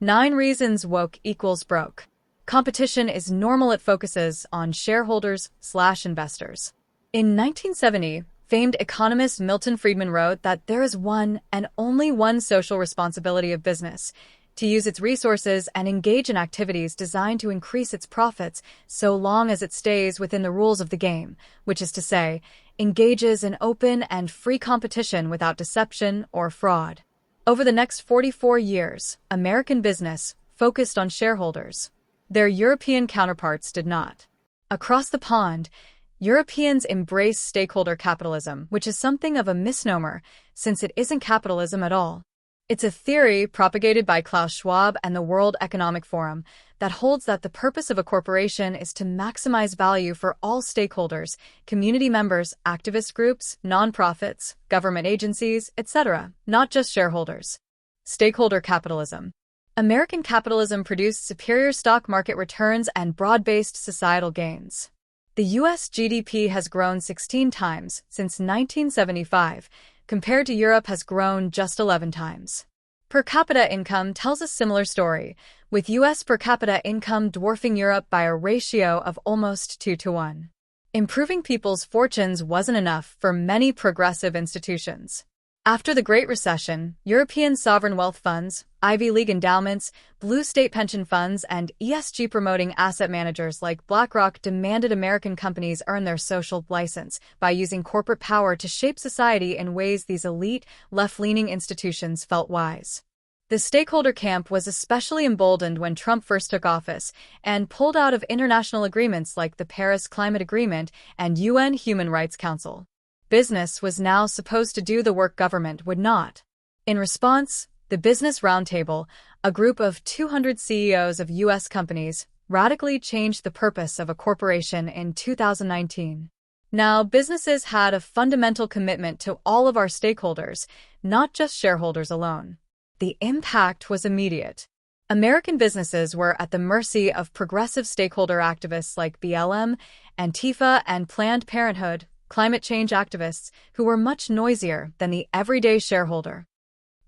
9 reasons woke equals broke. Competition is normal. It focuses on shareholders/investors. In 1970, famed economist Milton Friedman wrote that there is one and only one social responsibility of business: to use its resources and engage in activities designed to increase its profits so long as it stays within the rules of the game, which is to say, engages in open and free competition without deception or fraud. Over the next 44 years, American business focused on shareholders. Their European counterparts did not. Across the pond, Europeans embrace stakeholder capitalism, which is something of a misnomer since it isn't capitalism at all. It's a theory propagated by Klaus Schwab and the World Economic Forum that holds that the purpose of a corporation is to maximize value for all stakeholders, community members, activist groups, nonprofits, government agencies, etc., not just shareholders. Stakeholder capitalism. American capitalism produced superior stock market returns and broad-based societal gains. The U.S. GDP has grown 16 times since 1975, compared to Europe has grown just 11 times. Per capita income tells a similar story, with U.S. per capita income dwarfing Europe by a ratio of almost 2-to-1. Improving people's fortunes wasn't enough for many progressive institutions. After the Great Recession, European sovereign wealth funds, Ivy League endowments, blue state pension funds, and ESG-promoting asset managers like BlackRock demanded American companies earn their social license by using corporate power to shape society in ways these elite, left-leaning institutions felt wise. The stakeholder camp was especially emboldened when Trump first took office and pulled out of international agreements like the Paris Climate Agreement and UN Human Rights Council. Business was now supposed to do the work government would not. In response, the Business Roundtable, a group of 200 CEOs of U.S. companies, radically changed the purpose of a corporation in 2019. Now, businesses had a fundamental commitment to all of our stakeholders, not just shareholders alone. The impact was immediate. American businesses were at the mercy of progressive stakeholder activists like BLM, Antifa, and Planned Parenthood, climate change activists who were much noisier than the everyday shareholder.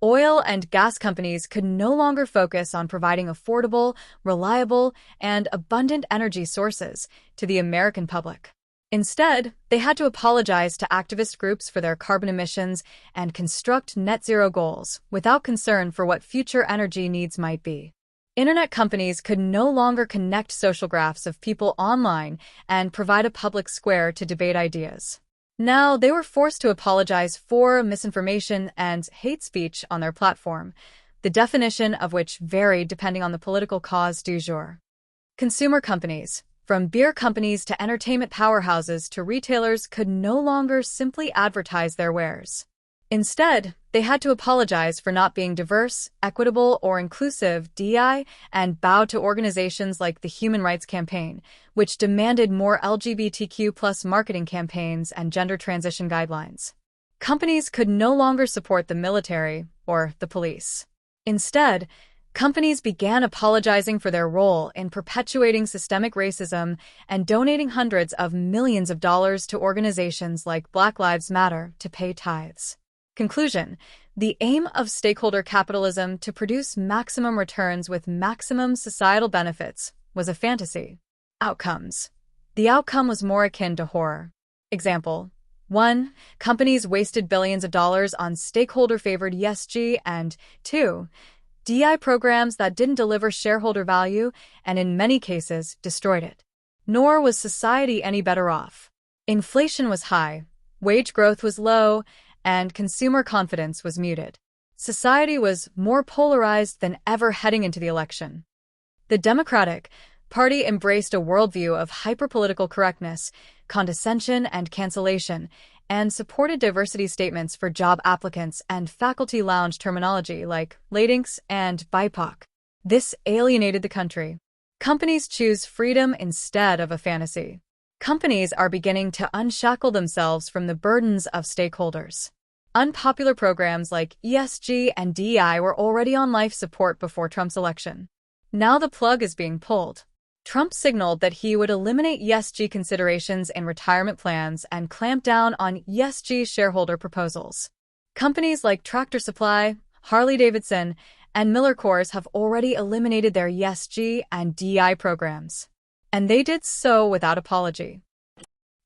Oil and gas companies could no longer focus on providing affordable, reliable, and abundant energy sources to the American public. Instead, they had to apologize to activist groups for their carbon emissions and construct net zero goals without concern for what future energy needs might be. Internet companies could no longer connect social graphs of people online and provide a public square to debate ideas. Now, they were forced to apologize for misinformation and hate speech on their platform, the definition of which varied depending on the political cause du jour. Consumer companies, from beer companies to entertainment powerhouses to retailers, could no longer simply advertise their wares. Instead, they had to apologize for not being diverse, equitable, or inclusive (DEI) and bow to organizations like the Human Rights Campaign, which demanded more LGBTQ+ marketing campaigns and gender transition guidelines. Companies could no longer support the military or the police. Instead, companies began apologizing for their role in perpetuating systemic racism and donating hundreds of millions of dollars to organizations like Black Lives Matter to pay tithes. Conclusion: the aim of stakeholder capitalism to produce maximum returns with maximum societal benefits was a fantasy. Outcomes: the outcome was more akin to horror. Example: 1. Companies wasted billions of dollars on stakeholder-favored ESG, and 2. DEI programs that didn't deliver shareholder value and in many cases destroyed it. Nor was society any better off. Inflation was high, wage growth was low, and consumer confidence was muted. Society was more polarized than ever heading into the election. The Democratic Party embraced a worldview of hyperpolitical correctness, condescension, and cancellation, and supported diversity statements for job applicants and faculty lounge terminology like Latinx and BIPOC. This alienated the country. Companies choose freedom instead of a fantasy. Companies are beginning to unshackle themselves from the burdens of stakeholders. Unpopular programs like ESG and DEI were already on life support before Trump's election. Now the plug is being pulled. Trump signaled that he would eliminate ESG considerations in retirement plans and clamp down on ESG shareholder proposals. Companies like Tractor Supply, Harley-Davidson, and Miller Coors have already eliminated their ESG and DEI programs. And they did so without apology.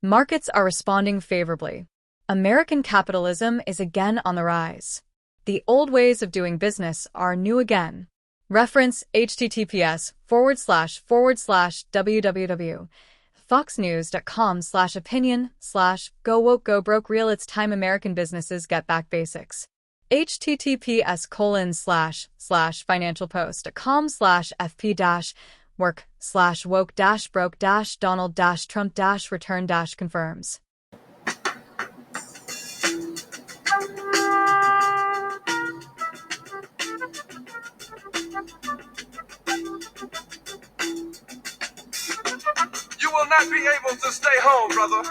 Markets are responding favorably. American capitalism is again on the rise. The old ways of doing business are new again. Reference https://www.foxnews.com/opinion/go woke go broke real. It's time American businesses get back basics. https://financialpost.com/fp-work/woke-broke-donald-trump-return-confirms. You will not be able to stay home, brother.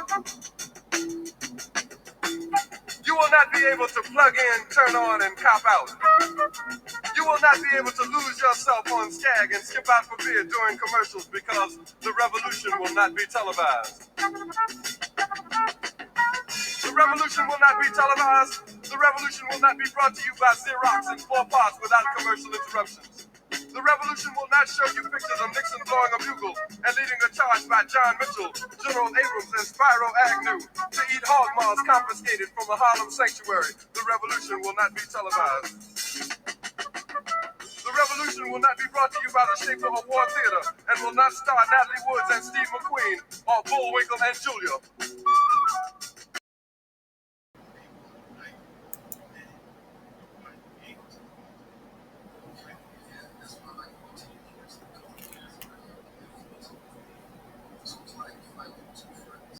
You will not be able to plug in, turn on, and cop out. You will not be able to lose yourself on Skag and skip out for beer during commercials because the revolution will not be televised. The revolution will not be televised. The revolution will not be brought to you by Xerox in 4 parts without commercial interruptions. The revolution will not show you pictures of Nixon blowing a bugle and leading a charge by John Mitchell, General Abrams, and Spyro Agnew to eat hog maws confiscated from a Harlem sanctuary. The revolution will not be televised. The revolution will not be brought to you by the Schaefer Award Theater and will not star Natalie Woods and Steve McQueen or Bullwinkle and Julia.